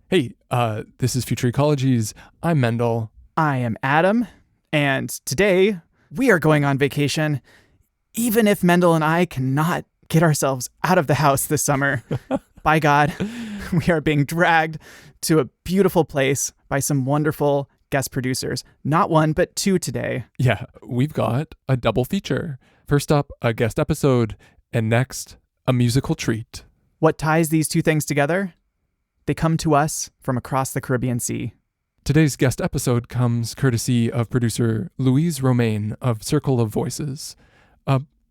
Hey, this is Future Ecologies. I'm Mendel. I am Adam, and today we are going on vacation, even if Mendel and I cannot get ourselves out of the house this summer. By God, we are being dragged to a beautiful place by some wonderful guest producers. Not one, but two today. Yeah, we've got a double feature. First up, a guest episode, and next, a musical treat. What ties these two things together? They come to us from across the Caribbean Sea. Today's guest episode comes courtesy of producer Louise Romaine of Circle of Voices.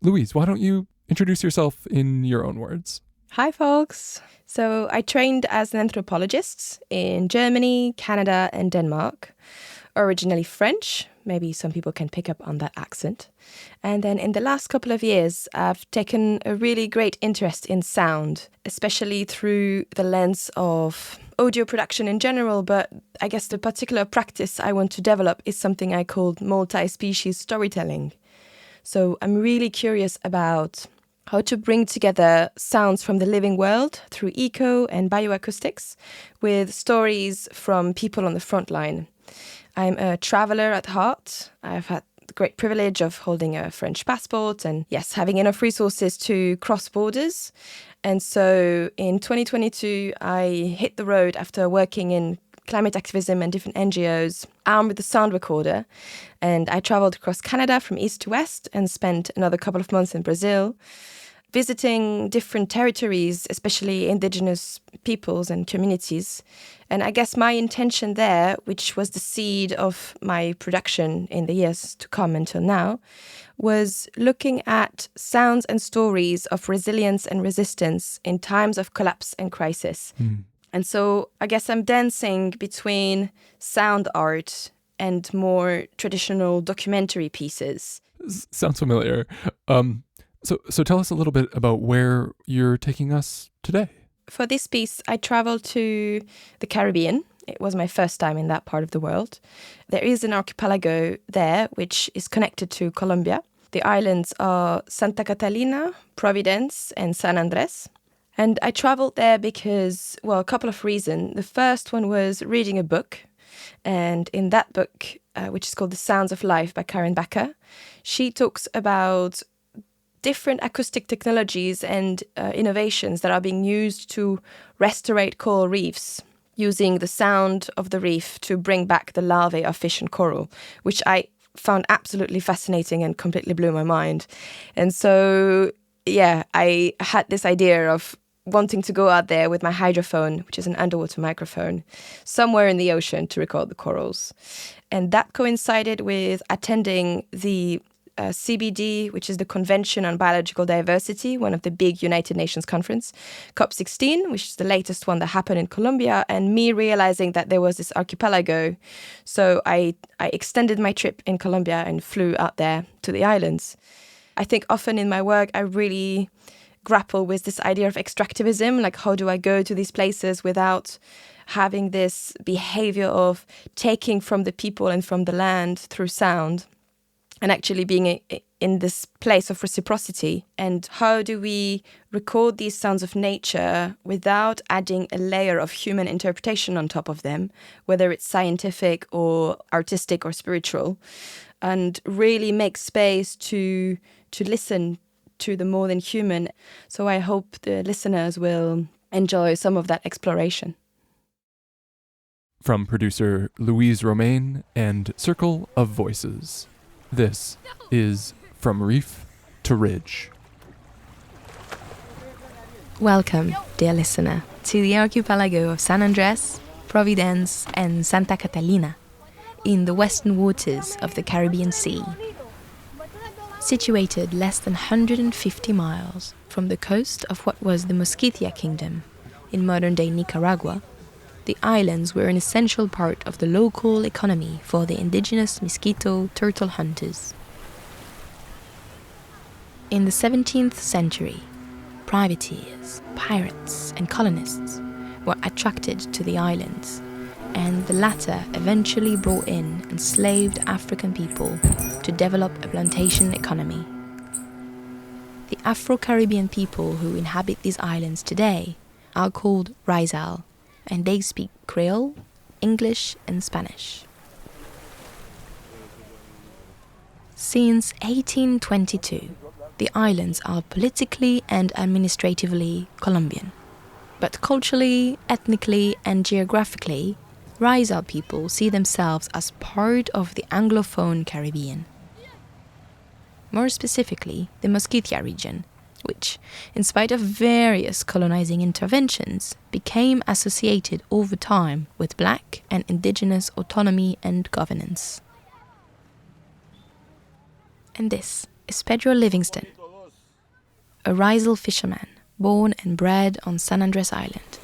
Louise, why don't you introduce yourself in your own words? Hi, folks. So I trained as an anthropologist in Germany, Canada, and Denmark. Originally French, maybe some people can pick up on that accent. And then in the last couple of years, I've taken a really great interest in sound, especially through the lens of audio production in general. But I guess the particular practice I want to develop is something I called multi-species storytelling. So I'm really curious about how to bring together sounds from the living world through eco and bioacoustics with stories from people on the front line. I'm a traveler at heart. I've had the great privilege of holding a French passport and, yes, having enough resources to cross borders. And so in 2022, I hit the road after working in climate activism and different NGOs, armed with a sound recorder. And I traveled across Canada from east to west and spent another couple of months in Brazil, visiting different territories, especially indigenous peoples and communities. And I guess my intention there, which was the seed of my production in the years to come until now, was looking at sounds and stories of resilience and resistance in times of collapse and crisis. And so I guess I'm dancing between sound art and more traditional documentary pieces. Sounds familiar. So tell us a little bit about where you're taking us today. For this piece, I traveled to the Caribbean. It was my first time in that part of the world. There is an archipelago there which is connected to Colombia. The islands are Santa Catalina, Providence, and San Andrés. And I traveled there because, well, a couple of reasons. The first one was reading a book. And in that book, which is called The Sounds of Life by Karen Backer, she talks about different acoustic technologies and innovations that are being used to restore coral reefs, using the sound of the reef to bring back the larvae of fish and coral, which I found absolutely fascinating and completely blew my mind. And so, yeah, I had this idea of wanting to go out there with my hydrophone, which is an underwater microphone, somewhere in the ocean to record the corals. And that coincided with attending the CBD, which is the Convention on Biological Diversity, one of the big United Nations conference, COP16, which is the latest one that happened in Colombia, and me realizing that there was this archipelago. So I extended my trip in Colombia and flew out there to the islands. I think often in my work, I really grapple with this idea of extractivism, like how do I go to these places without having this behavior of taking from the people and from the land through sound, and actually being in this place of reciprocity. And how do we record these sounds of nature without adding a layer of human interpretation on top of them, whether it's scientific or artistic or spiritual, and really make space to listen to the more than human. So I hope the listeners will enjoy some of that exploration. From producer Louise Romaine and Circle of Voices. This is From Reef to Ridge. Welcome, dear listener, to the archipelago of San Andrés, Providence, and Santa Catalina, in the western waters of the Caribbean Sea. Situated less than 150 miles from the coast of what was the Mosquitia Kingdom in modern-day Nicaragua, the islands were an essential part of the local economy for the indigenous mosquito turtle hunters. In the 17th century, privateers, pirates, and colonists were attracted to the islands, and the latter eventually brought in enslaved African people to develop a plantation economy. The Afro-Caribbean people who inhabit these islands today are called Raizal, and they speak Creole, English, and Spanish. Since 1822, the islands are politically and administratively Colombian. But culturally, ethnically, and geographically, Raizal people see themselves as part of the Anglophone Caribbean. More specifically, the Mosquitia region, which, in spite of various colonizing interventions, became associated over time with black and indigenous autonomy and governance. And this is Pedro Livingston, a Raizal fisherman born and bred on San Andres Island.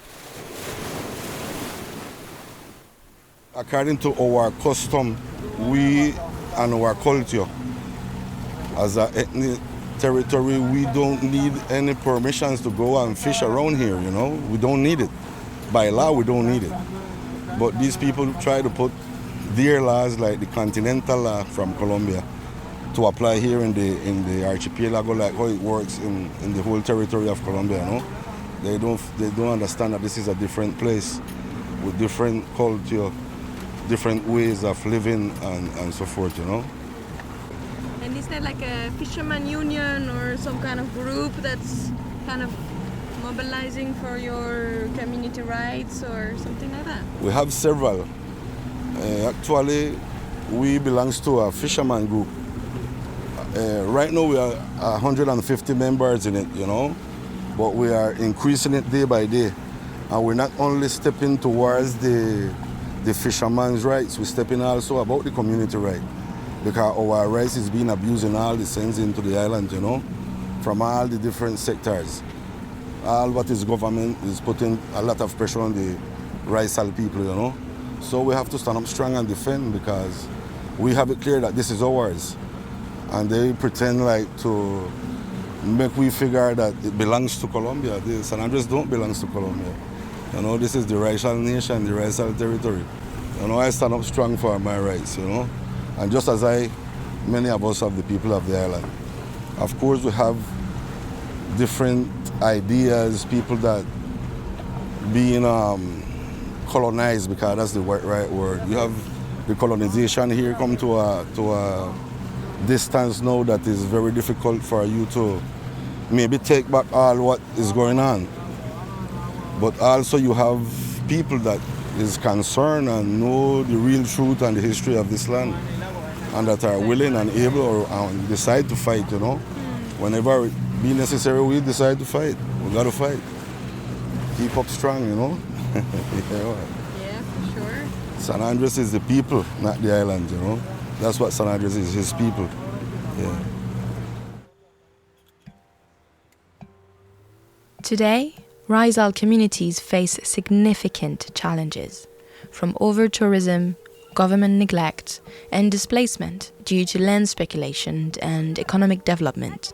According to our custom, we and our culture, as an ethnic territory, we don't need any permissions to go and fish around here, you know. We don't need it. By law, we don't need it. But these people try to put their laws, like the continental law from Colombia, to apply here in the archipelago, like how it works in the whole territory of Colombia, you know. They don't understand that this is a different place with different culture, different ways of living and so forth, you know. And is there like a fisherman union or some kind of group that's kind of mobilizing for your community rights or something like that? We have several. Actually, we belong to a fisherman group. Right now we are 150 members in it, you know, but we are increasing it day by day. And we're not only stepping towards the fisherman's rights, we're stepping also about the community right. Because our rights is being abused in all the sense into the island, you know, from all the different sectors. All what is government is putting a lot of pressure on the Raizal people, you know. So we have to stand up strong and defend, because we have it clear that this is ours. And they pretend like to make we figure that it belongs to Colombia. The San Andres don't belong to Colombia. You know, this is the Raizal nation, the Raizal territory. You know, I stand up strong for my rights, you know. And just as many of us are the people of the island. Of course, we have different ideas, people that being colonized, because that's the right word. You have the colonization here come to a distance now that is very difficult for you to maybe take back all what is going on. But also you have people that is concerned and know the real truth and the history of this land, and that are willing and able or decide to fight, you know. Whenever it be necessary, we decide to fight. We got to fight. Keep up strong, you know. Yeah, for sure. San Andres is the people, not the island, you know. That's what San Andres is, his people. Yeah. Today, Raizal communities face significant challenges, from over-tourism, government neglect, and displacement due to land speculation and economic development.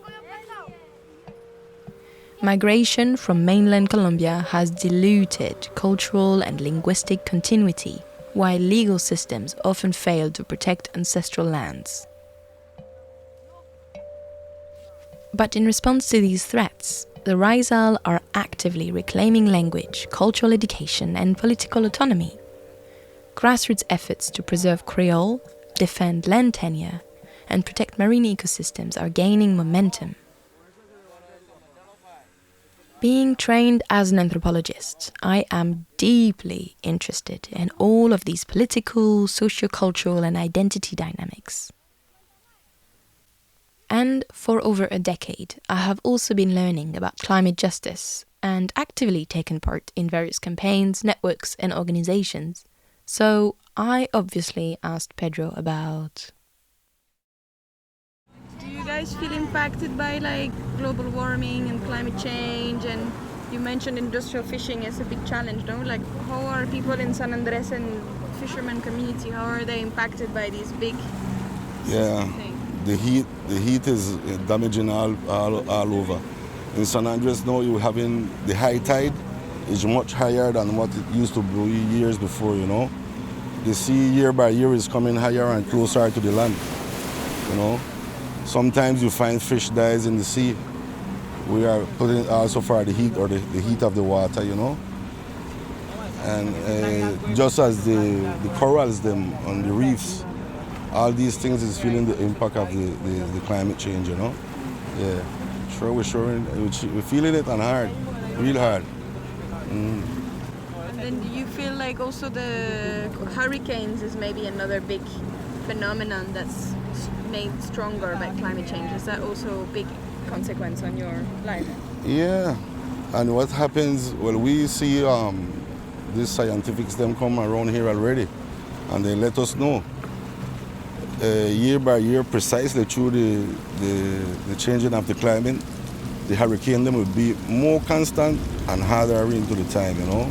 Migration from mainland Colombia has diluted cultural and linguistic continuity, while legal systems often fail to protect ancestral lands. But in response to these threats, the Raizal are actively reclaiming language, cultural education, and political autonomy. Grassroots efforts to preserve Creole, defend land tenure, and protect marine ecosystems are gaining momentum. Being trained as an anthropologist, I am deeply interested in all of these political, socio-cultural, and identity dynamics. And for over a decade, I have also been learning about climate justice and actively taken part in various campaigns, networks, and organizations. So I obviously asked Pedro about... Do you guys feel impacted by like global warming and climate change? And you mentioned industrial fishing as a big challenge, no? Like, how are people in San Andres and fisherman community, how are they impacted by these big things? The heat is damaging all over. In San Andres now you're having the high tide is much higher than what it used to be years before, you know. The sea year by year is coming higher and closer to the land, you know. Sometimes you find fish dies in the sea. We are putting also for the heat or the heat of the water, you know. And just as the corals them on the reefs, all these things is feeling the impact of the climate change, you know? Yeah, sure, we're feeling it and hard, real hard. And then do you feel like also the hurricanes is maybe another big phenomenon that's made stronger by climate change? Is that also a big consequence on your life? Yeah, and what happens, well, we see these scientifics, them come around here already, and they let us know year by year, precisely through the changing of the climate, the hurricane them will be more constant and harder into the time, you know.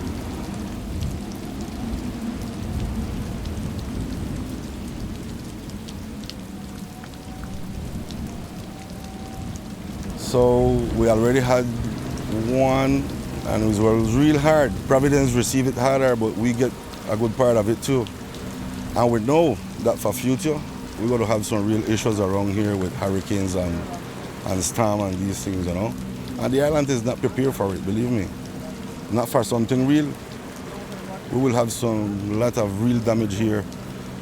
So we already had one, and it was real hard. Providence received it harder, but we get a good part of it too. And we know that for future, we're going to have some real issues around here with hurricanes and storm and these things, you know. And the island is not prepared for it, believe me. Not for something real. We will have some lot of real damage here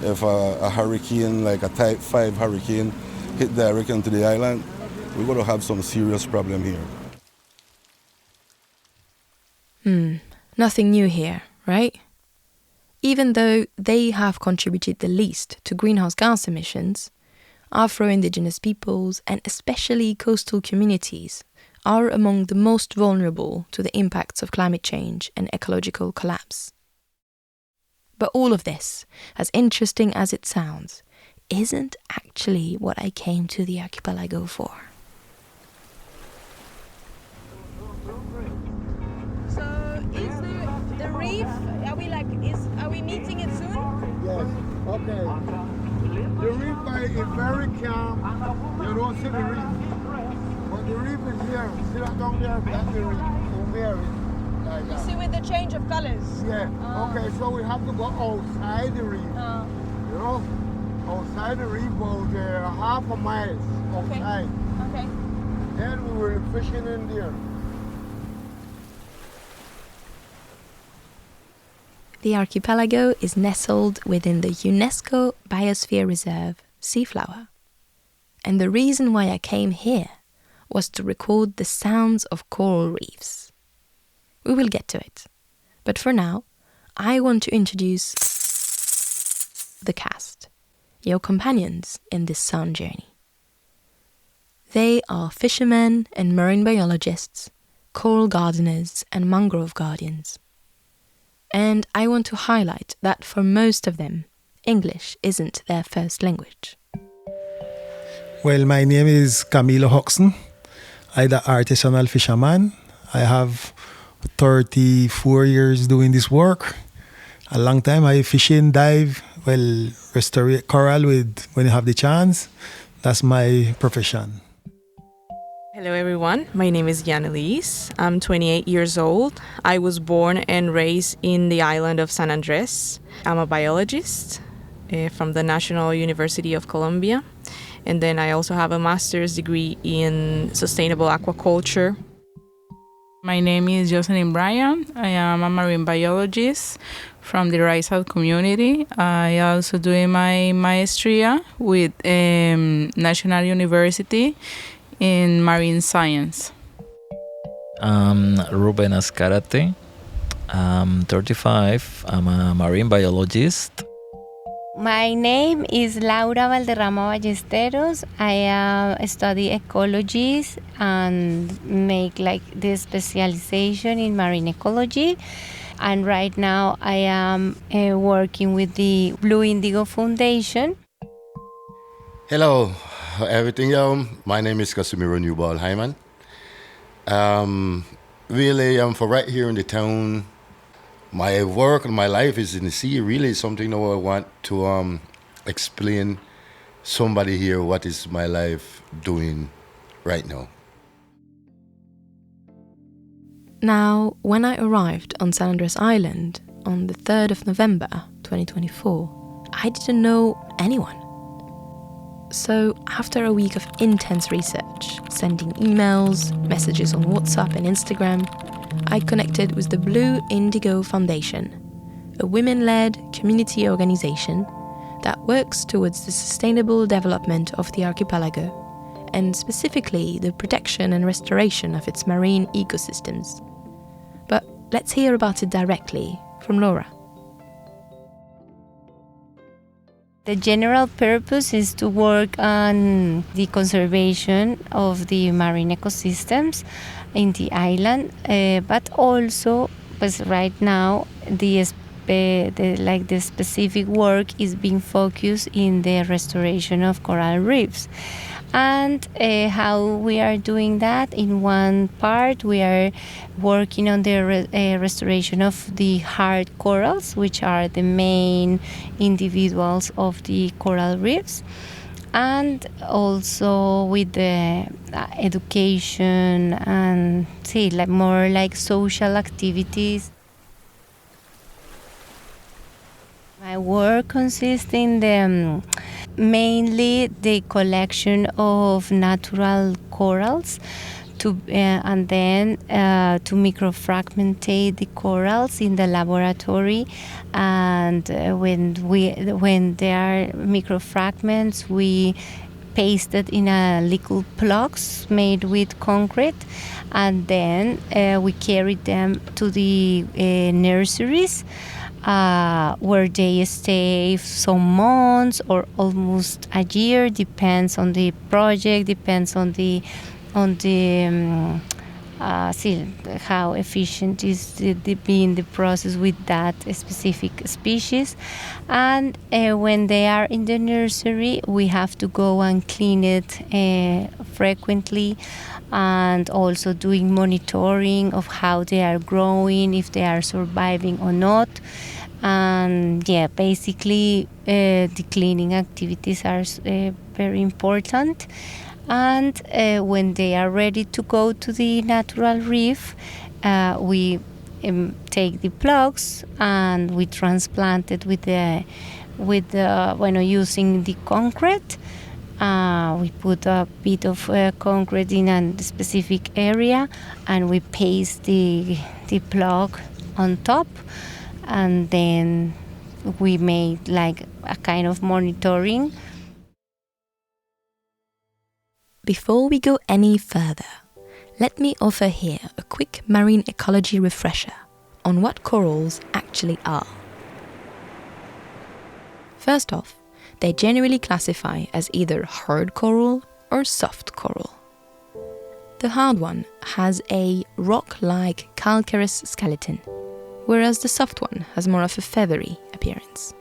if a hurricane, like a type 5 hurricane, hit directly into the island. We're going to have some serious problem here. Nothing new here, right? Even though they have contributed the least to greenhouse gas emissions, Afro-Indigenous peoples and especially coastal communities are among the most vulnerable to the impacts of climate change and ecological collapse. But all of this, as interesting as it sounds, isn't actually what I came to the archipelago for. So is the reef, are we meeting it soon? Yes, okay. The reef is very calm. You don't see the reef. But the reef is here. See that down there? That's the reef. Over there. Like You that. see with the change of colors? Yeah. Okay, so we have to go outside the reef. You know? Outside the reef, about half a mile outside. Okay. Then we were fishing in there. The archipelago is nestled within the UNESCO Biosphere Reserve Seaflower. And the reason why I came here was to record the sounds of coral reefs. We will get to it. But for now, I want to introduce the cast, your companions in this sound journey. They are fishermen and marine biologists, coral gardeners and mangrove guardians. And I want to highlight that for most of them, English isn't their first language. Well, my name is Camilo Hoxton. I'm the artisanal fisherman. I have 34 years doing this work. A long time I fish and dive, restore coral when you have the chance. That's my profession. Hello everyone, my name is Yanelise. I'm 28 years old. I was born and raised in the island of San Andres. I'm a biologist from the National University of Colombia. And then I also have a master's degree in sustainable aquaculture. My name is Jocelyn Bryan. I am a marine biologist from the Raizal community. I also do my maestria with National University in marine science. I'm Ruben Azcarate. I'm 35. I'm a marine biologist. My name is Laura Valderrama Ballesteros. I study ecologies and make this specialization in marine ecology. And right now I am working with the Blue Indigo Foundation. Hello, everything. My name is Casimiro Newball Hyman. Really, for right here in the town. My work and my life is in the sea. Really, something that I want to explain somebody here what is my life doing right now. Now, when I arrived on San Andres Island on the 3rd of November 2024, I didn't know anyone. So after a week of intense research, sending emails, messages on WhatsApp and Instagram, I connected with the Blue Indigo Foundation a women-led community organization that works towards the sustainable development of the archipelago, and specifically the protection and restoration of its marine ecosystems. But let's hear about it directly from Laura. The general purpose is to work on the conservation of the marine ecosystems in the island, but also, right now, the specific work is being focused in the restoration of coral reefs. And how we are doing that, in one part we are working on the restoration of the hard corals, which are the main individuals of the coral reefs, and also with the education and more like social activities. My work consists in mainly the collection of natural corals and then to microfragmentate the corals in the laboratory, and when there are microfragments, we paste it in a liquid plugs made with concrete, and then we carry them to the nurseries, where they stay some months or almost a year, depends on the project, depends on how efficient is being the process with that specific species. And when they are in the nursery, we have to go and clean it frequently, and also doing monitoring of how they are growing, if they are surviving or not. And basically the cleaning activities are very important. And when they are ready to go to the natural reef, we take the plugs and we transplant it using the concrete. We put a bit of concrete in a specific area, and we paste the plug on top, and then we made like a kind of monitoring. Before we go any further, let me offer here a quick marine ecology refresher on what corals actually are. First off, they generally classify as either hard coral or soft coral. The hard one has a rock-like calcareous skeleton, whereas the soft one has more of a feathery appearance.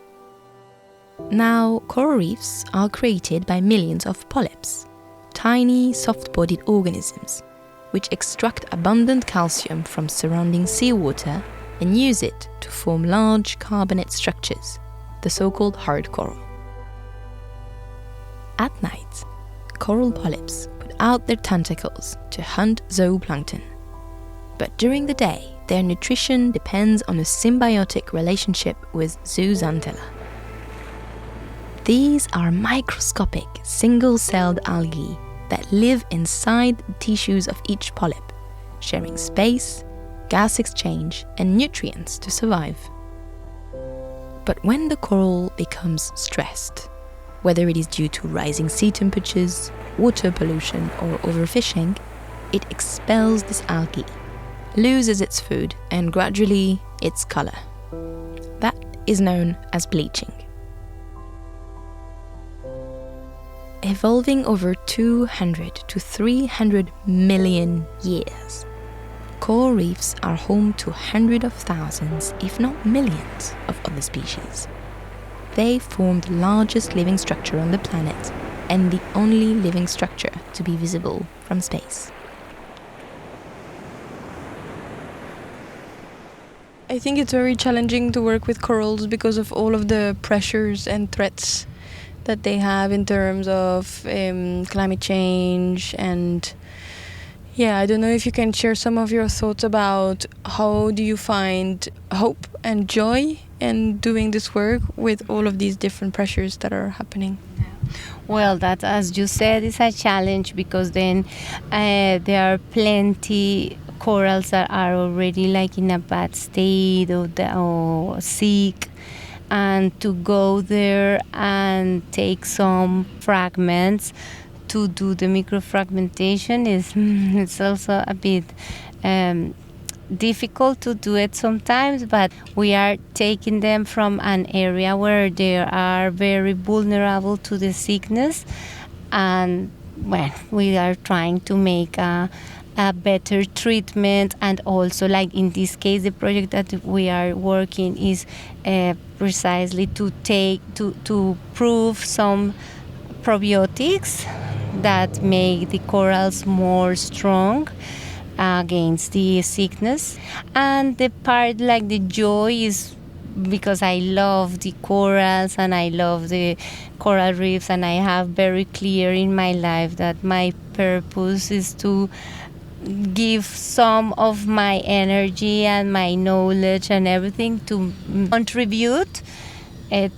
Now, coral reefs are created by millions of polyps, tiny soft-bodied organisms, which extract abundant calcium from surrounding seawater and use it to form large carbonate structures, the so-called hard coral. At night, coral polyps put out their tentacles to hunt zooplankton. But during the day, their nutrition depends on a symbiotic relationship with zooxanthellae. These are microscopic, single-celled algae that live inside the tissues of each polyp, sharing space, gas exchange, and nutrients to survive. But when the coral becomes stressed, whether it is due to rising sea temperatures, water pollution, or overfishing, it expels this algae, loses its food, and gradually its color. That is known as bleaching. Evolving over 200 to 300 million years, coral reefs are home to hundreds of thousands, if not millions, of other species. They form the largest living structure on the planet and the only living structure to be visible from space. I think it's very challenging to work with corals because of all of the pressures and threats that they have in terms of climate change. And I don't know if you can share some of your thoughts about how do you find hope and joy in doing this work with all of these different pressures that are happening. Well, that, as you said, is a challenge because then there are plenty corals that are already like in a bad state or sick, and to go there and take some fragments to do the microfragmentation is it's also a bit difficult to do it sometimes, but we are taking them from an area where they are very vulnerable to the sickness, and well, we are trying to make a better treatment. And also, like in this case, the project that we are working is precisely to prove some probiotics that make the corals more strong against the sickness. And the part, like the joy, is because I love the corals and I love the coral reefs, and I have very clear in my life that my purpose is to give some of my energy and my knowledge and everything to contribute it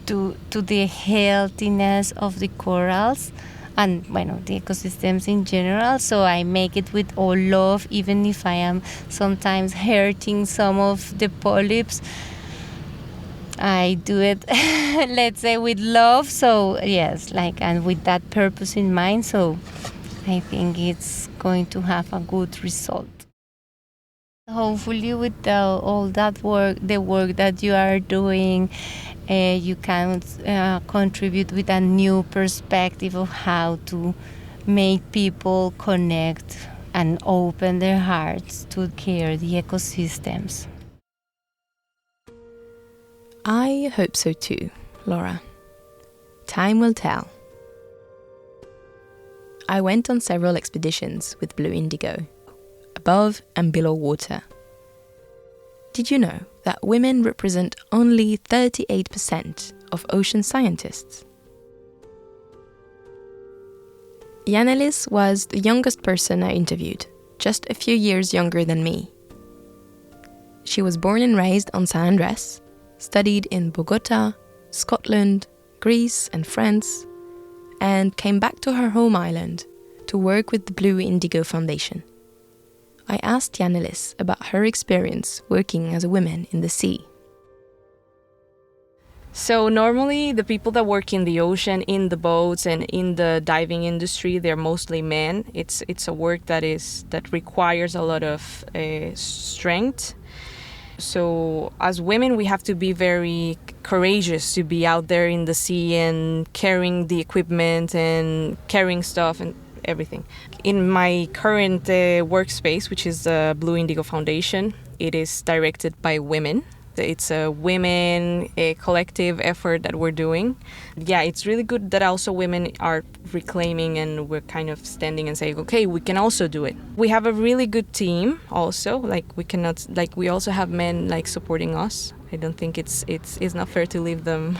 to the healthiness of the corals and the ecosystems in general. So I make it with all love, even if I am sometimes hurting some of the polyps. I do it, let's say, with love. So yes, and with that purpose in mind. So I think it's going to have a good result. Hopefully, with all that work, the work that you are doing, you can contribute with a new perspective of how to make people connect and open their hearts to care the ecosystems. I hope so too, Laura. Time will tell. I went on several expeditions with Blue Indigo, above and below water. Did you know that women represent only 38% of ocean scientists? Yannelis was the youngest person I interviewed, just a few years younger than me. She was born and raised on San Andres, studied in Bogota, Scotland, Greece and France, and came back to her home island to work with the Blue Indigo Foundation. I asked Yannelis about her experience working as a woman in the sea. So normally the people that work in the ocean, in the boats and in the diving industry, they're mostly men. It's a work that requires a lot of strength. So as women, we have to be very courageous to be out there in the sea and carrying the equipment and carrying stuff and everything. In my current workspace, which is the Blue Indigo Foundation, it is directed by women. It's a collective effort that we're doing. Yeah, it's really good that also women are reclaiming and we're kind of standing and saying, okay, we can also do it. We have a really good team also. We also have men supporting us. I don't think it's not fair to leave them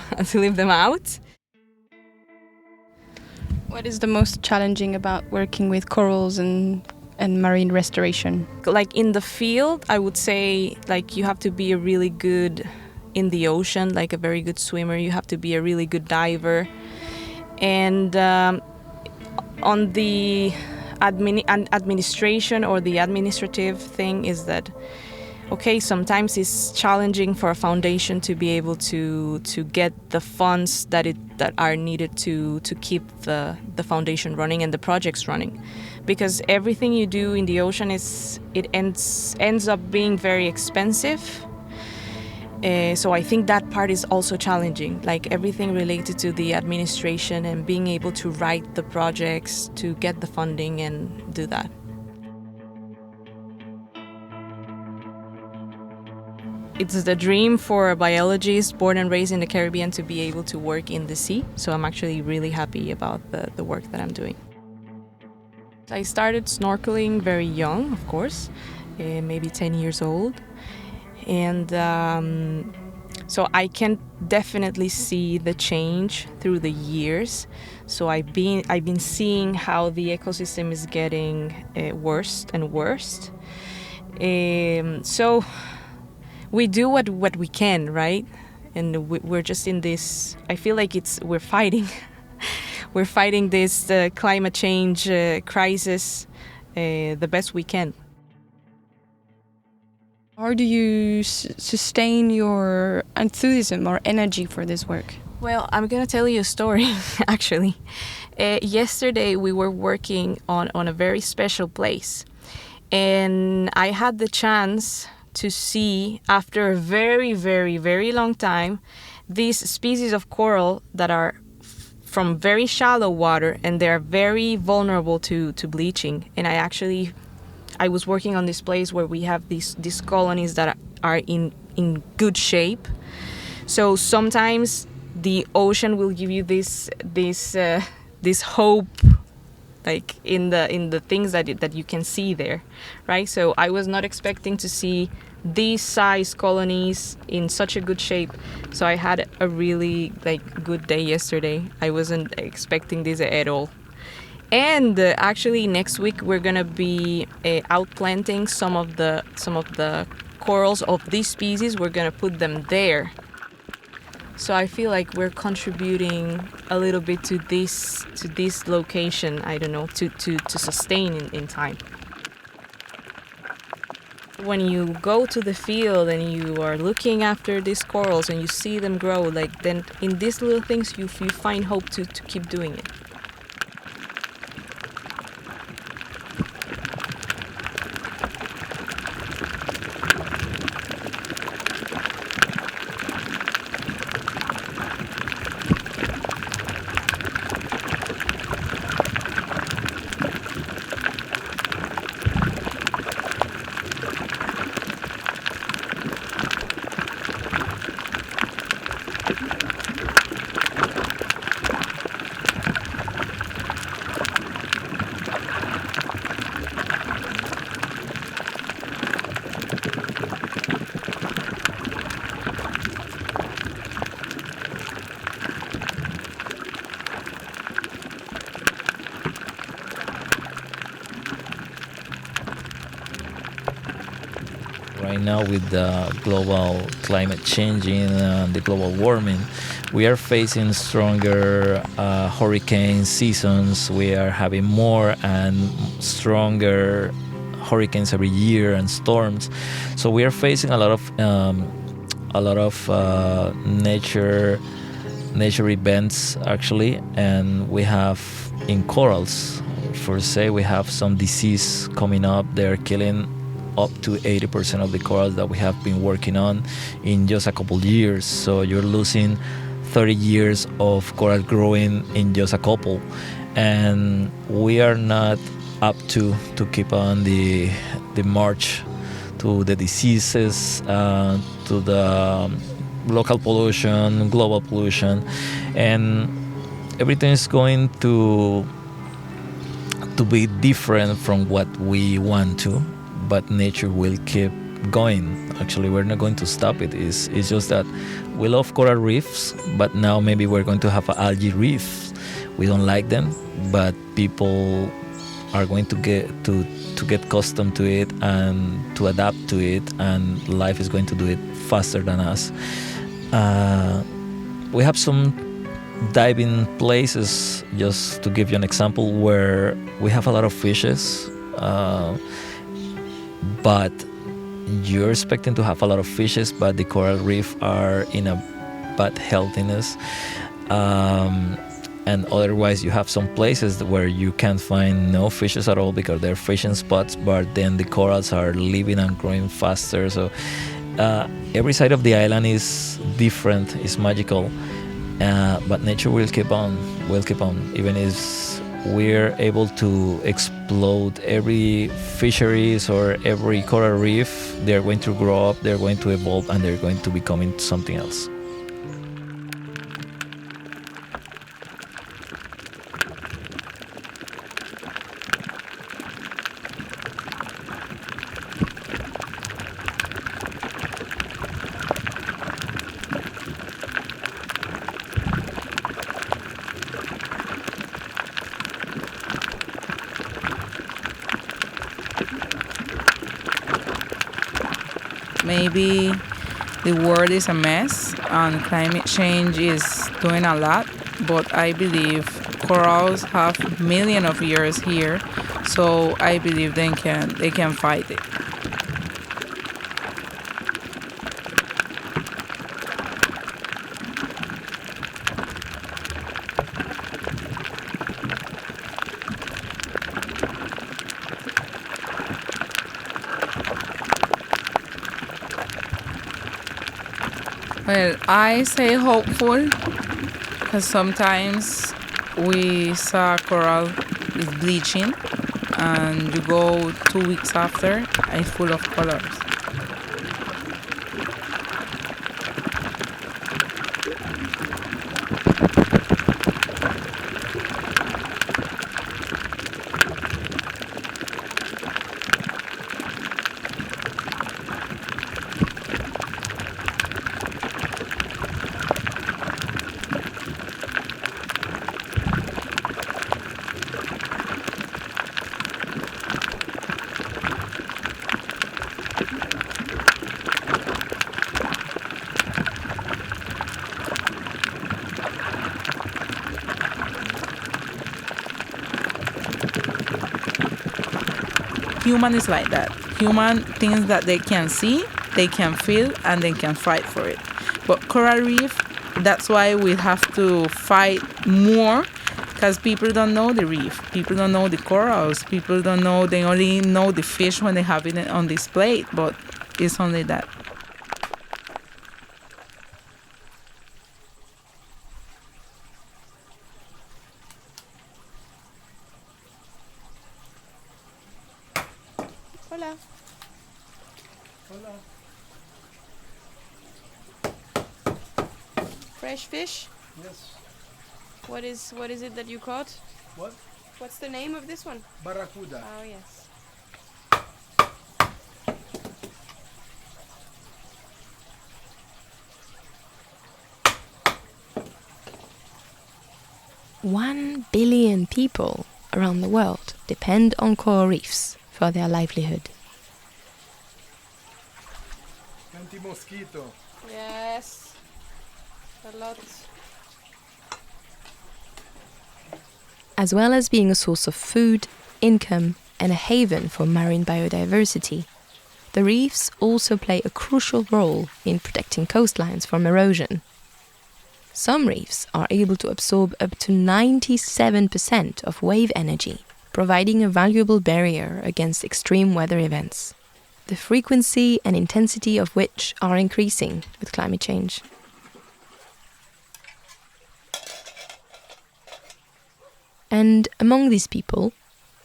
out. What is the most challenging about working with corals and marine restoration? In the field, I would say you have to be a really good in the ocean, a very good swimmer. You have to be a really good diver. And on the administration or the administrative thing is that, okay, sometimes it's challenging for a foundation to be able to get the funds that are needed to keep the foundation running and the projects running, because everything you do in the ocean ends up being very expensive. So I think that part is also challenging, everything related to the administration and being able to write the projects to get the funding and do that. It's the dream for a biologist born and raised in the Caribbean to be able to work in the sea. So I'm actually really happy about the work that I'm doing. I started snorkeling very young, of course, maybe 10 years old. And so I can definitely see the change through the years. So I've been seeing how the ecosystem is getting worse and worse. So we do what we can, right? And we're just in this, I feel like we're fighting. We're fighting this climate change crisis the best we can. How do you sustain your enthusiasm or energy for this work? Well, I'm going to tell you a story, actually. Yesterday, we were working on a very special place. And I had the chance to see, after a very, very, very long time, these species of coral that are from very shallow water, and they're very vulnerable to bleaching. And I was working on this place where we have these colonies that are in good shape. So sometimes the ocean will give you this hope, like in the things that you can see there, right? So I was not expecting to see these size colonies in such a good shape. So I had a really good day yesterday. I wasn't expecting this at all. And actually next week we're gonna be outplanting some of the corals of these species. We're gonna put them there. So I feel like we're contributing a little bit to this location, I don't know, to sustain in time. When you go to the field and you are looking after these corals and you see them grow, then in these little things you find hope to keep doing it. Right now, with the global climate changing and the global warming, we are facing stronger hurricane seasons. We are having more and stronger hurricanes every year and storms. So we are facing a lot of nature events actually, and we have in corals, for say, we have some disease coming up. They're killing up to 80% of the corals that we have been working on in just a couple years. So you're losing 30 years of coral growing in just a couple. And we are not up to keep on the march to the diseases, to the local pollution, global pollution, and everything is going to be different from what we want to. But nature will keep going. Actually, we're not going to stop it. It's just that we love coral reefs, but now maybe we're going to have algae reefs. We don't like them, but people are going to get accustomed to it and to adapt to it, and life is going to do it faster than us. We have some diving places, just to give you an example, where we have a lot of fishes. But you're expecting to have a lot of fishes, but the coral reef are in a bad healthiness. And otherwise, you have some places where you can't find no fishes at all because they're fishing spots, but then the corals are living and growing faster. So every side of the island is different, is magical. But nature will keep on, even if we're able to explode every fisheries or every coral reef. They're going to grow up, they're going to evolve, and they're going to become something else. Maybe the world is a mess and climate change is doing a lot, but I believe corals have millions of years here, so I believe they can fight it. Well, I say hopeful because sometimes we saw coral is bleaching and you go 2 weeks after, it's full of colors. Human is like that. Human things that they can see, they can feel, and they can fight for it. But coral reef, that's why we have to fight more, because people don't know the reef. People don't know the corals. People don't know, they only know the fish when they have it on this plate, but it's only that. Hola. Hola. Fresh fish? Yes. What is it that you caught? What? What's the name of this one? Barracuda. Oh, yes. One billion people around the world depend on coral reefs for their livelihood. Anti-mosquito. Yes. A lot. As well as being a source of food, income, and a haven for marine biodiversity, the reefs also play a crucial role in protecting coastlines from erosion. Some reefs are able to absorb up to 97% of wave energy, providing a valuable barrier against extreme weather events, the frequency and intensity of which are increasing with climate change. And among these people,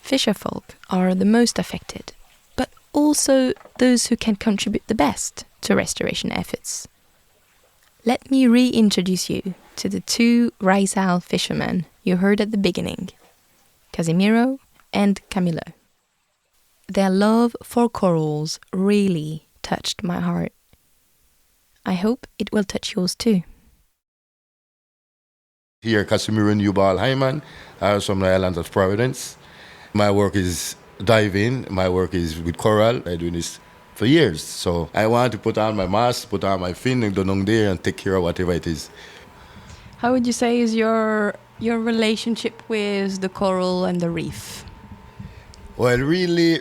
fisherfolk are the most affected, but also those who can contribute the best to restoration efforts. Let me reintroduce you to the two Raizal fishermen you heard at the beginning, Casimiro and Camilo. Their love for corals really touched my heart. I hope it will touch yours too. Here, Casimiro and Yubal Hyman, from the island of Providence. My work is diving. My work is with coral. I've been doing this for years. So I want to put on my mask, put on my fin, and go down there and take care of whatever it is. How would you say is your relationship with the coral and the reef? Well, really,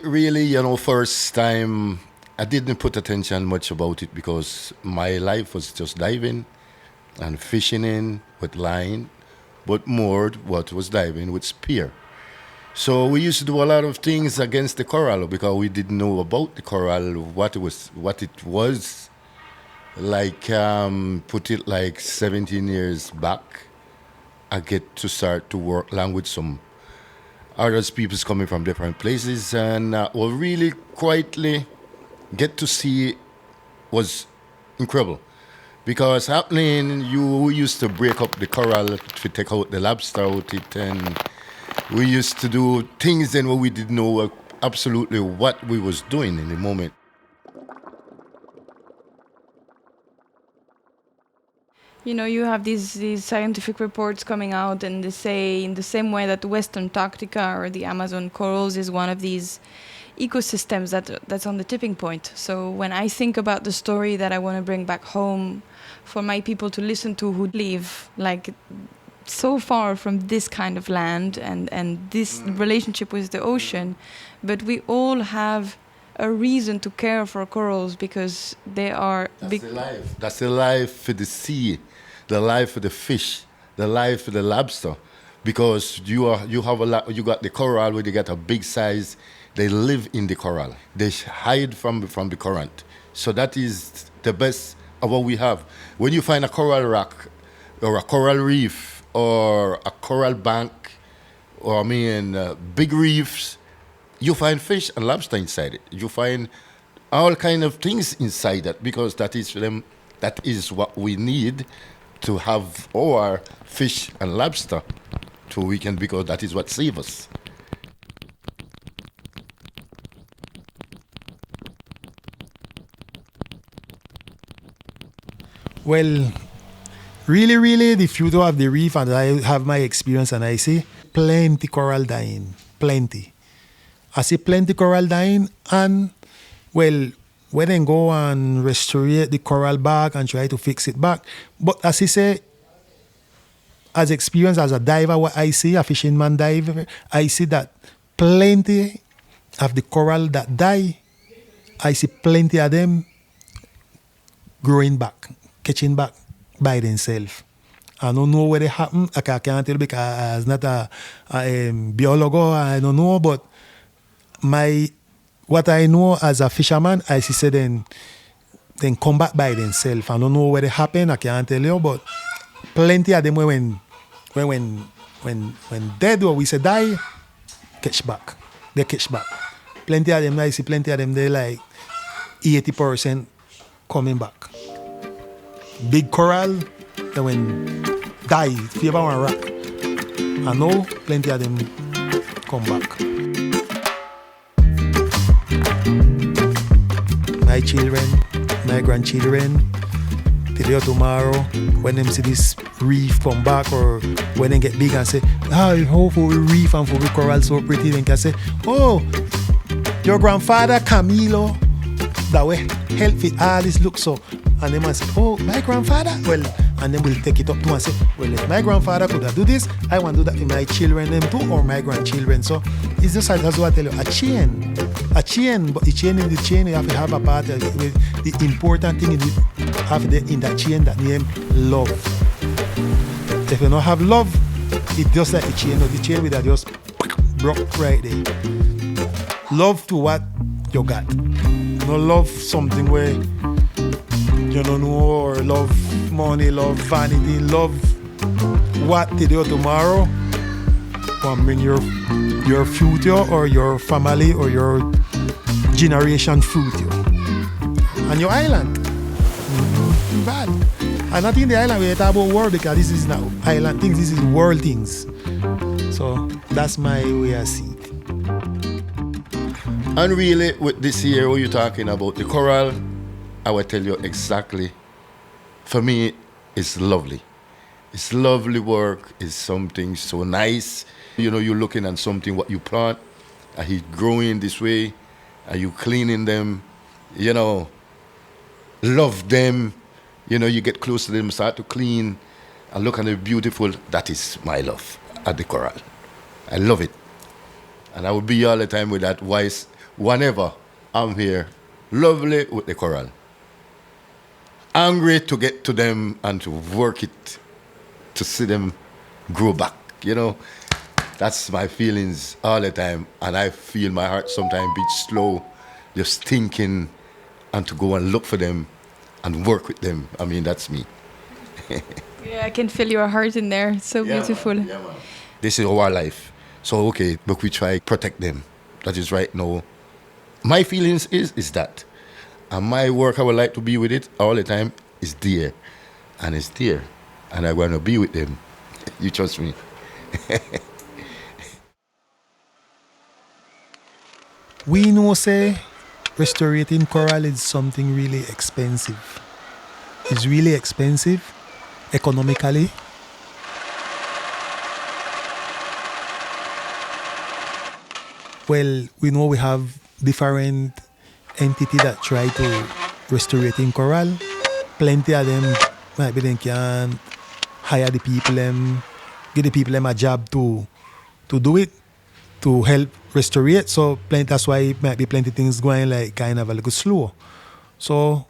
first time I didn't put attention much about it because my life was just diving and fishing in with line, but more what was diving with spear. So we used to do a lot of things against the coral because we didn't know about the coral, what it was. Like, put it like 17 years back, I get to start to work along with some other people coming from different places, and what really quietly get to see was incredible. Because happening, you used to break up the coral to take out the lobster out it, and we used to do things then where we didn't know absolutely what we was doing in the moment. You have these scientific reports coming out, and they say in the same way that West Antarctica or the Amazon corals is one of these ecosystems that's on the tipping point. So when I think about the story that I want to bring back home for my people to listen to who live like so far from this kind of land and this relationship with the ocean, but we all have a reason to care for corals because they are That's the life. That's the life for the sea, the life for the fish, the life for the lobster. Because you got the coral where they get a big size. They live in the coral. They hide from the current. So that is the best of what we have. When you find a coral rock or a coral reef or a coral bank or big reefs, you find fish and lobster inside it. You find all kind of things inside that because that is what we need to have our fish and lobster because that is what saves us. Well, really, the future of the reef, and I have my experience, and I see plenty coral dying, plenty. I see plenty coral dying, and well, we then go and restore the coral back and try to fix it back. But as I say, as experience as a diver, what I see, a fishing man diver, I see that plenty of the coral that die, I see plenty of them growing back, catching back by themselves. I don't know where they happen. I can't tell because I'm not a biologist. I don't know, but what I know as a fisherman, I see then come back by themselves. I don't know where they happen. I can't tell you, but plenty of them when dead or we say die, catch back. They catch back. Plenty of them. I see plenty of them. They like 80% coming back. Big coral, they when die, favor one rock. I know plenty of them come back. My children, my grandchildren, today or tomorrow, when them see this reef come back or when they get big and say, how for the reef and for the coral so pretty, then can say, oh, your grandfather Camilo, that way help it all this look so. And they must say, oh, my grandfather? Well, and then we'll take it up to and say, well, if my grandfather could have do this, I want to do that for my children them too, or my grandchildren. So it's just like, that's what I tell you, a chain, but the chain in the chain, you have to have a part of it. The important thing in that chain, that name, love. If you don't have love, it's just like the chain with that just broke right there. Love to what you got. No love something where you don't know, or love money, love vanity, love what today or tomorrow will bring your future or your family or your generation future. And your island. Bad. And not in the island we talk about world because this is not island things, this is world things. So that's my way I see it. And really with this year what you're talking about, the coral, I will tell you exactly. For me, it's lovely. It's lovely work. It's something so nice. You know, you're looking at something, what you plant, and it's growing this way, and you cleaning them, you know, love them. You know, you get close to them, start to clean, and look at the beautiful. That is my love at the coral. I love it. And I will be all the time with that voice whenever I'm here. Lovely with the coral. Angry to get to them and to work it, to see them grow back, you know. That's my feelings all the time. And I feel my heart sometimes beat slow, just thinking, and to go and look for them and work with them. I mean, that's me. Yeah, I can feel your heart in there. It's so beautiful. Man. Yeah, man. This is our life. So, okay, but we try to protect them. That is right now. My feelings is that. And my work, I would like to be with it all the time, is there. And it's there. And I want to be with them. You trust me. We know, say, restoring coral is something really expensive. It's really expensive, economically. Well, we know we have different entities that try to restoring coral. Plenty of them, maybe they can hire the people, give the people a job to do it, to help restore it. So that's why it might be plenty things going like kind of a little slow. So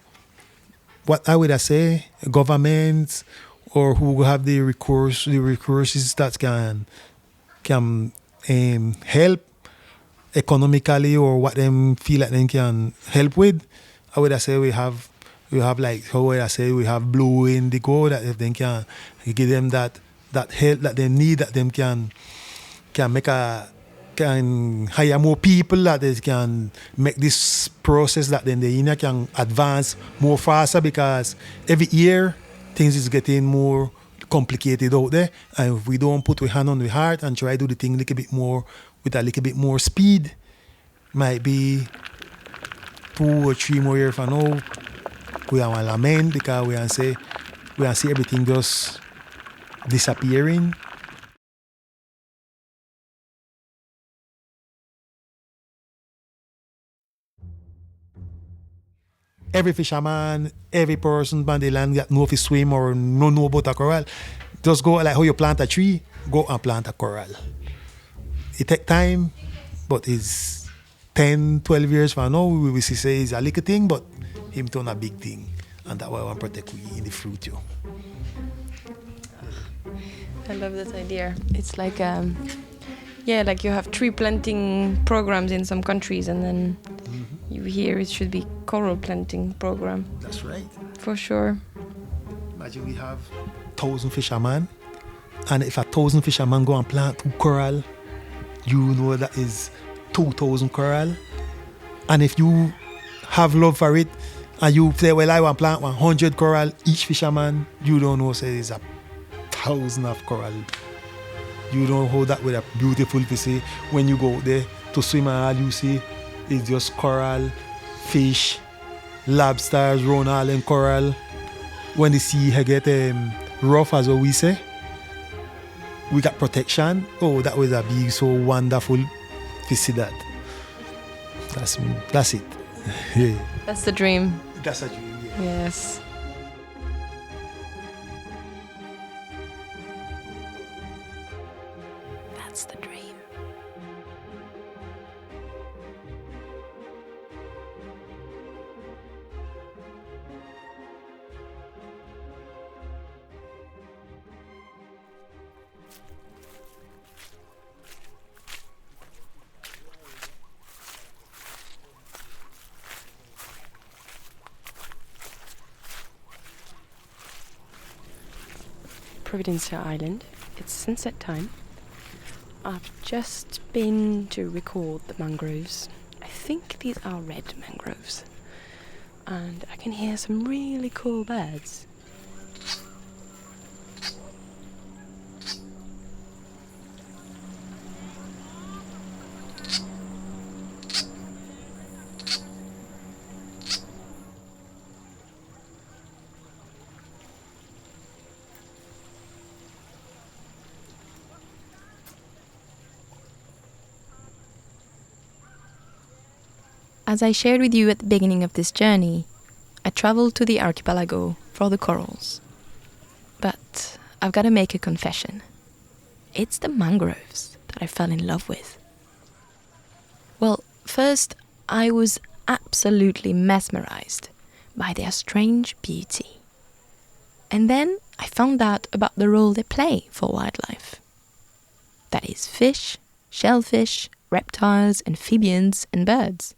what I would say, governments or who have the resources that can help economically or what them feel like they can help with, I would say we have We have like how I say we have Blue Indigo that if they can give them that help that they need, that them can hire more people, that they can make this process that then the can advance more faster, because every year things is getting more complicated out there, and if we don't put our hand on the heart and try to do the thing a little bit more with a little bit more speed, might be 2 or 3 more years from now we are lament, because we can see everything just disappearing. Every fisherman, every person on the land that know if you swim or know about a coral, just go like how you plant a tree, go and plant a coral. It take time, but it's 10, 12 years from now, we will see say it's a little thing, but him turn a big thing. And that's why I want to protect we in the future. I love that idea. It's like, like you have tree planting programs in some countries, and then you hear it should be coral planting program. That's right. For sure. Imagine we have 1,000 fishermen, and if 1,000 fishermen go and plant 2 coral, you know that is 2,000 coral. And if you have love for it, and you say, well, I want to plant 100 coral, each fisherman, you don't know, say it's 1,000 of coral. You don't hold that with a beautiful fish. When you go there to swim, and all you see is just coral, fish, lobsters, run all in coral. When the sea get rough, as what we say, we got protection. Oh, that was a big, so wonderful to see that. That's it. Yeah. That's the dream. That's a dream, yeah. Yes. That's the dream. Providencia Island. It's sunset time. I've just been to record the mangroves. I think these are red mangroves. And I can hear some really cool birds. As I shared with you at the beginning of this journey, I traveled to the archipelago for the corals. But I've got to make a confession. It's the mangroves that I fell in love with. Well, first, I was absolutely mesmerized by their strange beauty. And then I found out about the role they play for wildlife. That is fish, shellfish, reptiles, amphibians, and birds.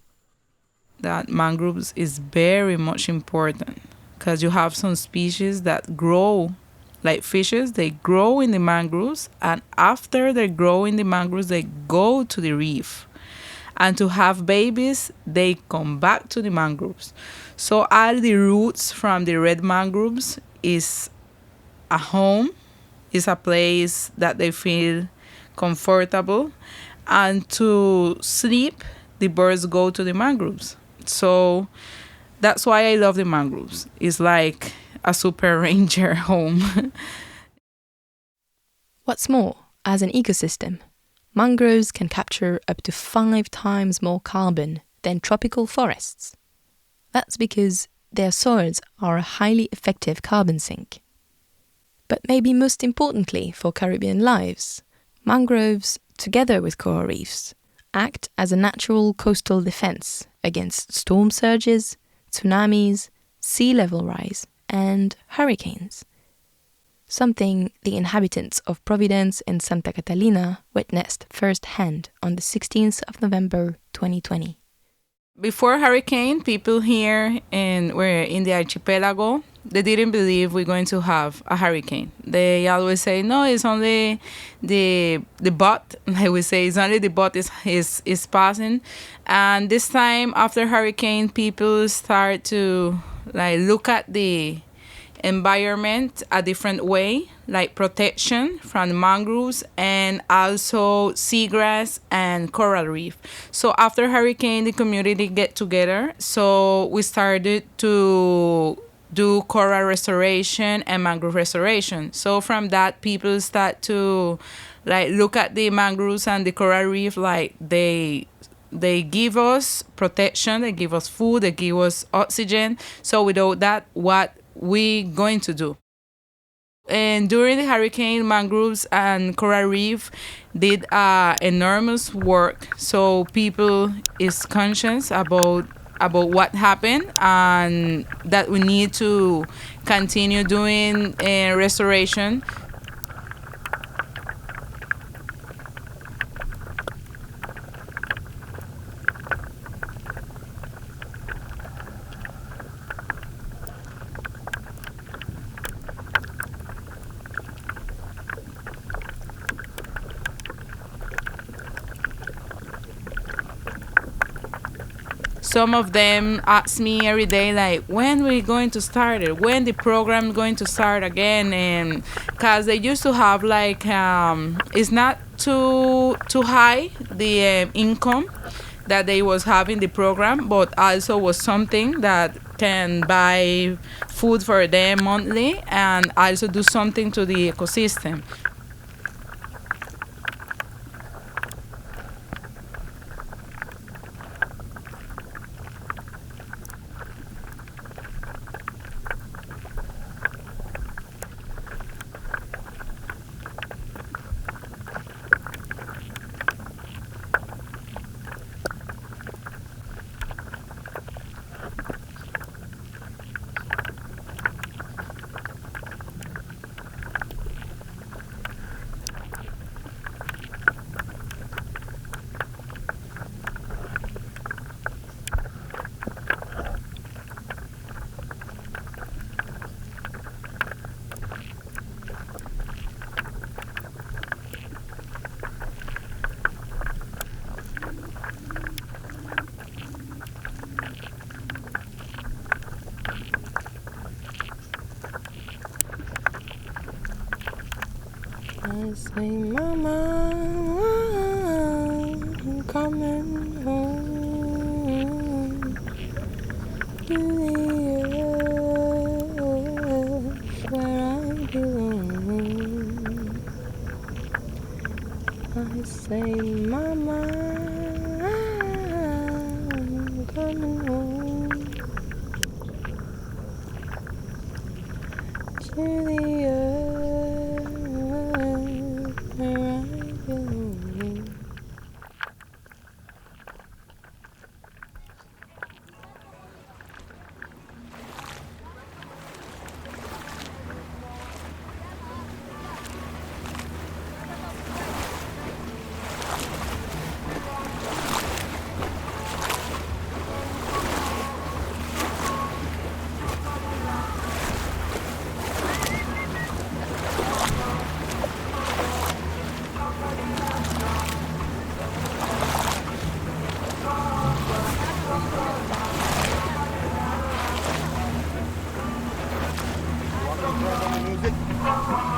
That mangroves is very much important because you have some species that grow like fishes. They grow in the mangroves, and after they grow in the mangroves, they go to the reef. And to have babies, they come back to the mangroves. So all the roots from the red mangroves is a home, is a place that they feel comfortable. And to sleep, the birds go to the mangroves. So that's why I love the mangroves. It's like a super ranger home. What's more, as an ecosystem, mangroves can capture up to 5 times more carbon than tropical forests. That's because their soils are a highly effective carbon sink. But maybe most importantly for Caribbean lives, mangroves, together with coral reefs, act as a natural coastal defense against storm surges, tsunamis, sea level rise, and hurricanes. Something the inhabitants of Providence and Santa Catalina witnessed firsthand on the 16th of November 2020. Before hurricane, people here were in the archipelago. They didn't believe we're going to have a hurricane. They always say, no, it's only the boat. They would say it's only the boat is passing. And this time after hurricane, people start to look at the environment a different way, like protection from mangroves and also seagrass and coral reef. So after hurricane, the community get together. So we started to do coral restoration and mangrove restoration. So from that, people start to look at the mangroves and the coral reef like they give us protection, they give us food, they give us oxygen. So without that, what we going to do? And during the hurricane, mangroves and coral reef did enormous work. So people is conscious about what happened and that we need to continue doing restoration. Some of them ask me every day, like, when we going to start it? When the program going to start again? And because they used to have it's not too high the income that they was having the program, but also was something that can buy food for them monthly and also do something to the ecosystem. I say, Mama, I'm coming home to the earth where I belong. I say, Mama, I'm coming home to the earth where I belong.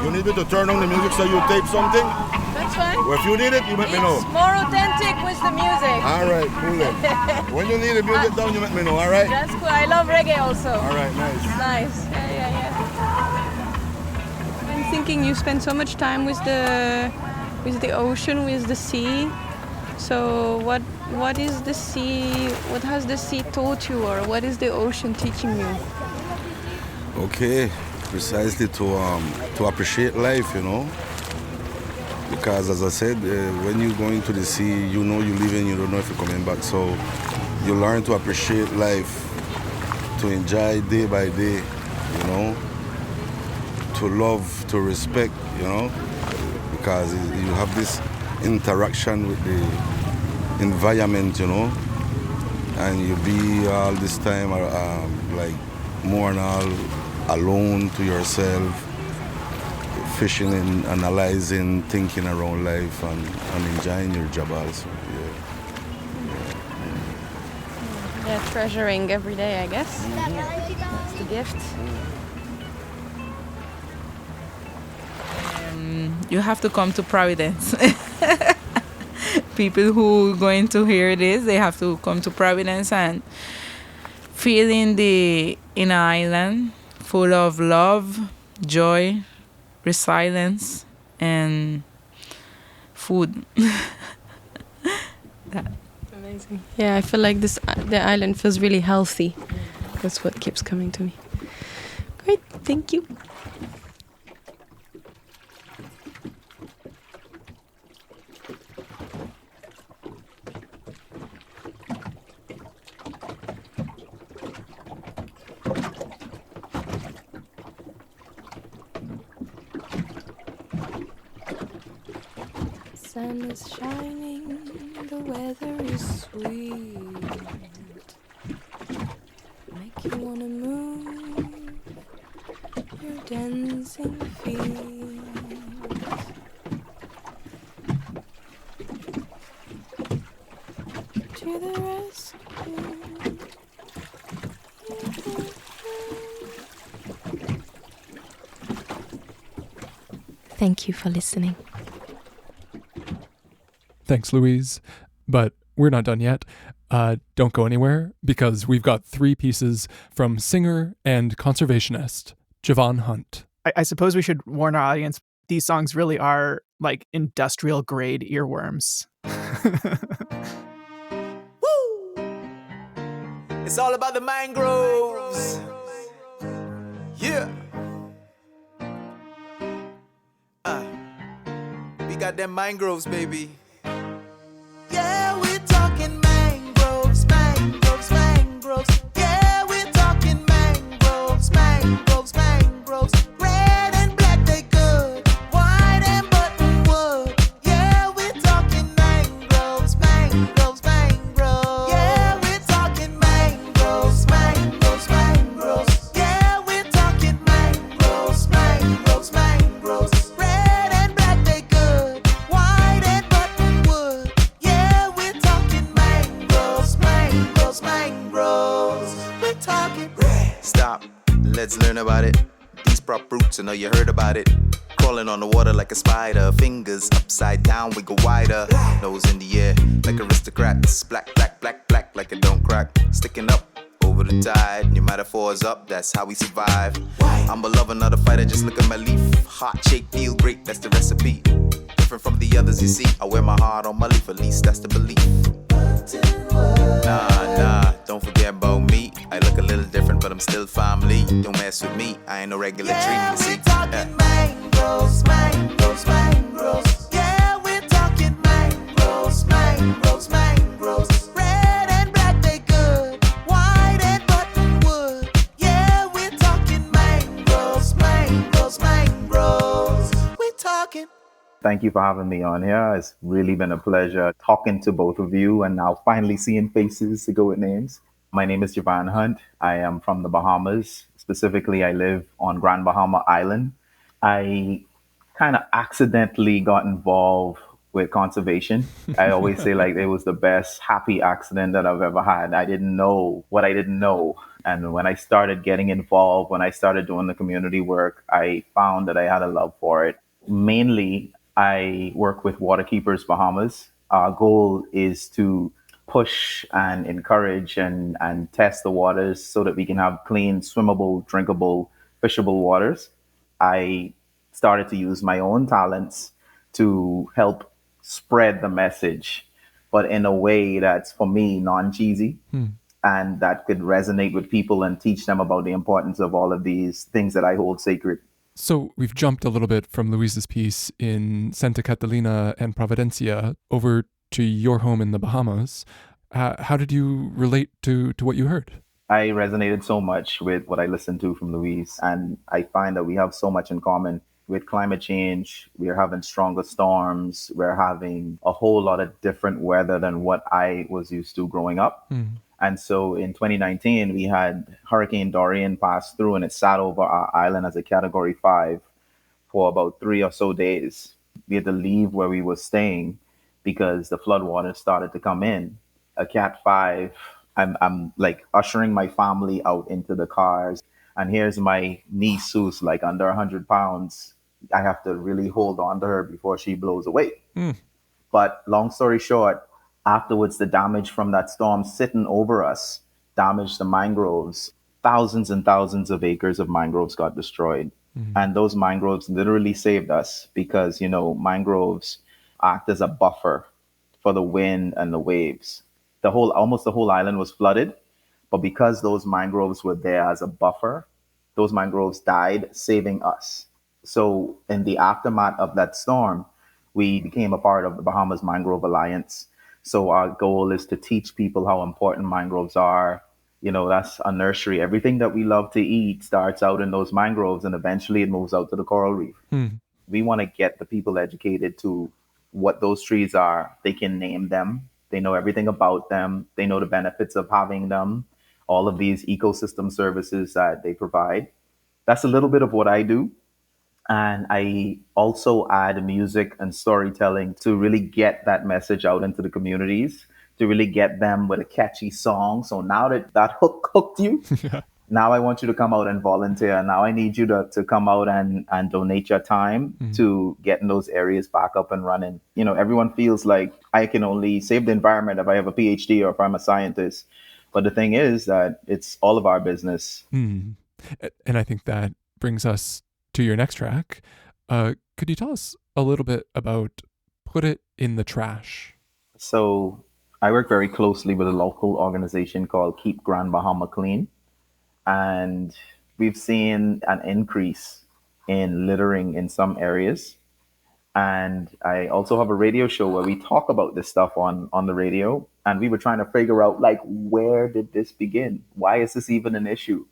You need me to turn on the music so you tape something? That's fine. Well, if you need it, you let me know. It's more authentic with the music. All right, cool then. When you need the music down, you let me know, all right? That's cool. I love reggae also. All right, nice. Nice. Yeah. I'm thinking you spend so much time with the ocean, with the sea. So what is the sea? What has the sea taught you, or what is the ocean teaching you? Okay, precisely to appreciate life, you know. Because as I said, when you go into the sea, you know you're leaving, you don't know if you're coming back. So you learn to appreciate life, to enjoy day by day, you know, to love, to respect, you know, because you have this interaction with the environment, you know, and you be all this time like more and all alone to yourself, fishing and analyzing, thinking around life and enjoying your job also. Yeah, treasuring every day, I guess. That's the gift. You have to come to Providence. People who are going to hear this, they have to come to Providence and feel in an island full of love, joy, resilience, and food. Amazing. Yeah, I feel like the island feels really healthy. That's what keeps coming to me. Great, thank you. Sun is shining, the weather is sweet. Make you wanna move your dancing feet. To the rescue. Thank you for listening. Thanks, Louise. But we're not done yet. Don't go anywhere, because we've got 3 pieces from singer and conservationist Javan Hunt. I suppose we should warn our audience, these songs really are like industrial grade earworms. Woo! It's all about the mangroves. Yeah. We got them mangroves, baby. Yeah, we're talking mangroves, mangroves, mangroves. Yeah, we're talking mangroves, mangroves, mangroves. Red and black, they good. White and buttonwood. Yeah, we're talking mangroves, mangroves, mangroves. Yeah, we're talking mangroves, mangroves, mangroves. Yeah, we're talking mangroves, mangroves, mangroves. Red and black, they good. White and buttonwood. Yeah, we're talking mangroves, mangroves, mangroves. We're talking red. Stop, let's learn about it. These prop roots, I know you heard about it. Crawling on the water like a spider. Fingers upside down, we go wider. Nose in the air, like aristocrats. Black, black, black, black, like it don't crack. Sticking up over the tide. Your metaphor's up, that's how we survive. I'm a lover, not a fighter, just look at my leaf. Heart shape, feel great, that's the recipe. Different from the others you see. I wear my heart on my leaf, at least that's the belief. Nah, don't forget about me. I look a little different, but I'm still family. Don't mess with me, I ain't no regular tree. Yeah, we're talking mangroves, mangroves, mangroves. Yeah, we're talking mangroves, mangroves, mangroves. Red and black, they good. White and buttonwood. Yeah, we're talking mangroves, mangroves, mangroves. We're talking. Thank you for having me on here. It's really been a pleasure talking to both of you and now finally seeing faces to go with names. My name is Javan Hunt. I am from the Bahamas. Specifically, I live on Grand Bahama Island. I kind of accidentally got involved with conservation. I always say like it was the best happy accident that I've ever had. I didn't know what I didn't know. And when I started getting involved, when I started doing the community work, I found that I had a love for it. Mainly, I work with Waterkeepers Bahamas. Our goal is to push and encourage and test the waters so that we can have clean, swimmable, drinkable, fishable waters. I started to use my own talents to help spread the message, but in a way that's, for me, non-cheesy and that could resonate with people and teach them about the importance of all of these things that I hold sacred. So we've jumped a little bit from Luisa's piece in Santa Catalina and Providencia over to your home in the Bahamas. How did you relate to what you heard? I resonated so much with what I listened to from Louise, and I find that we have so much in common. With climate change, we are having stronger storms. We're having a whole lot of different weather than what I was used to growing up. And so in 2019, we had Hurricane Dorian pass through, and it sat over our island as a Category 5 for about 3 or so days. We had to leave where we were staying because the floodwaters started to come in. A Cat 5, I'm like ushering my family out into the cars. And here's my niece who's like under 100 pounds. I have to really hold on to her before she blows away. But long story short, afterwards, the damage from that storm sitting over us damaged the mangroves. Thousands and thousands of acres of mangroves got destroyed. And those mangroves literally saved us because, mangroves act as a buffer for the wind and the waves. Almost the whole island was flooded. But because those mangroves were there as a buffer, those mangroves died, saving us. So in the aftermath of that storm, we became a part of the Bahamas Mangrove Alliance. So our goal is to teach people how important mangroves are. That's a nursery. Everything that we love to eat starts out in those mangroves, and eventually it moves out to the coral reef. We want to get the people educated to what those trees are. They can name them. They know everything about them. They know the benefits of having them, all of these ecosystem services that they provide. That's a little bit of what I do. And I also add music and storytelling to really get that message out into the communities, to really get them with a catchy song. So now that hooked you, now I want you to come out and volunteer. Now I need you to come out and donate your time to getting those areas back up and running. Everyone feels like I can only save the environment if I have a PhD or if I'm a scientist. But the thing is that it's all of our business. And I think that brings us to your next track. Could you tell us a little bit about Put It in the Trash? So I work very closely with a local organization called Keep Grand Bahama Clean. And we've seen an increase in littering in some areas. And I also have a radio show where we talk about this stuff on the radio. And we were trying to figure out, where did this begin? Why is this even an issue?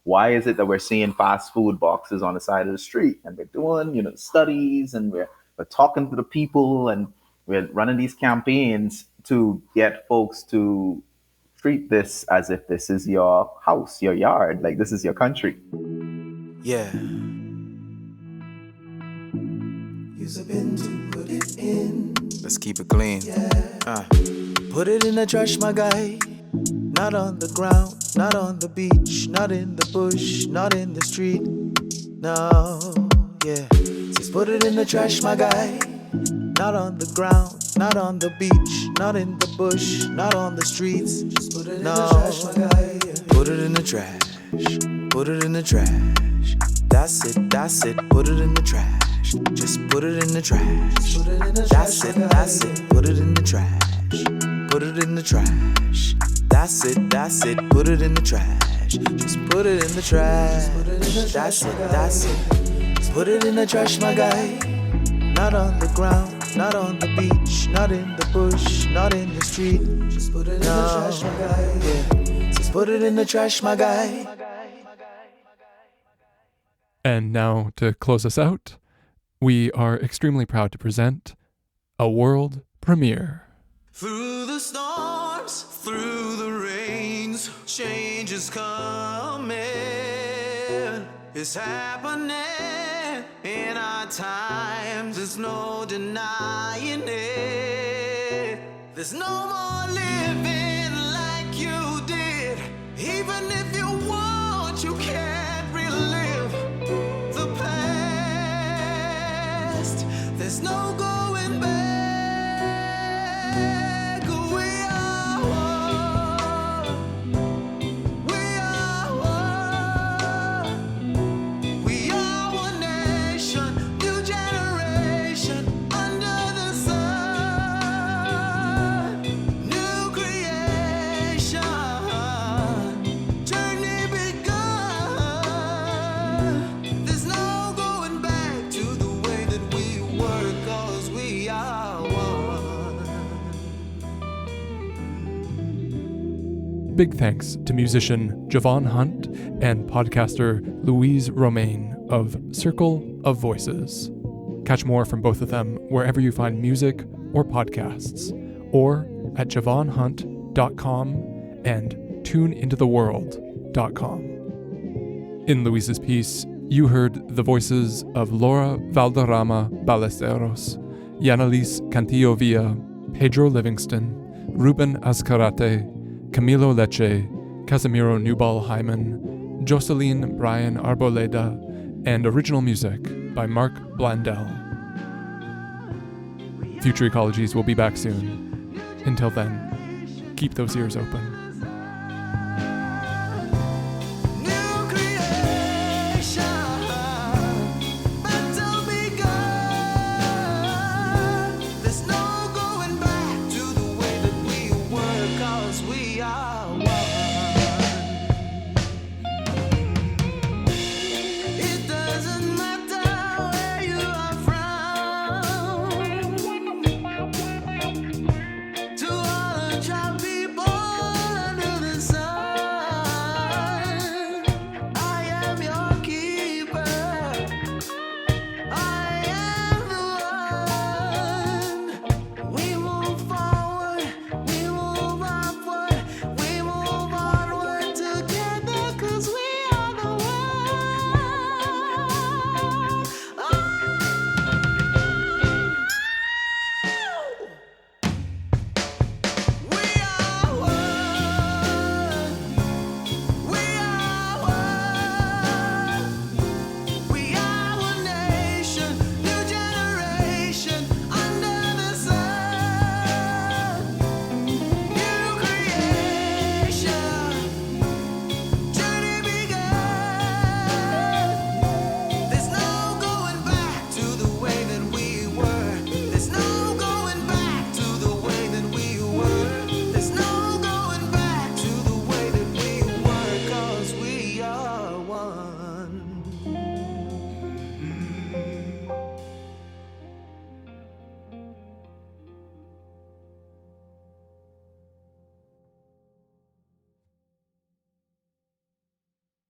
Why is it that we're seeing fast food boxes on the side of the street? And we're doing, studies, and we're talking to the people, and we're running these campaigns to get folks to treat this as if this is your house, your yard, like this is your country. Yeah. Use a bin to put it in. Let's keep it clean. Yeah. Put it in the trash, my guy. Not on the ground, not on the beach, not in the bush, not in the street. No, yeah. Just put it in the trash, my guy. Not on the ground, not on the beach, not in the bush, not on the streets. Just put it in the trash, my guy. Yeah. Put it in the trash. Put it in the trash. That's it. Put it in the trash. Just put it in the trash. Put it in the trash. That's it. Put it in the trash. Put it in the trash. That's it. Put it in the trash. Just put it in the trash. That's it. Just put it in the trash, my guy. Not on the ground, not on the beach, not in the bush, not in the street. Just put it in the trash, my guy. Yeah. Just put it in the trash, my guy. And now, to close us out, we are extremely proud to present a world premiere. Through the storms, through the rains, change is coming. It's happening in our times. There's no denying it. There's no more living like you did. Even if you want, you can't relive the past. There's no going back. Big thanks to musician Javan Hunt and podcaster Louise Romaine of Circle of Voices. Catch more from both of them wherever you find music or podcasts, or at javanhunt.com and tuneintotheworld.com. In Luisa's piece, you heard the voices of Laura Valderrama Ballesteros, Yanalis Cantillo Villa, Pedro Livingston, Ruben Azcarate, Camilo Leche, Casimiro Newball Hyman, Jocelyn Brian Arboleda, and original music by Mark Blandell. Future Ecologies will be back soon. Until then, keep those ears open.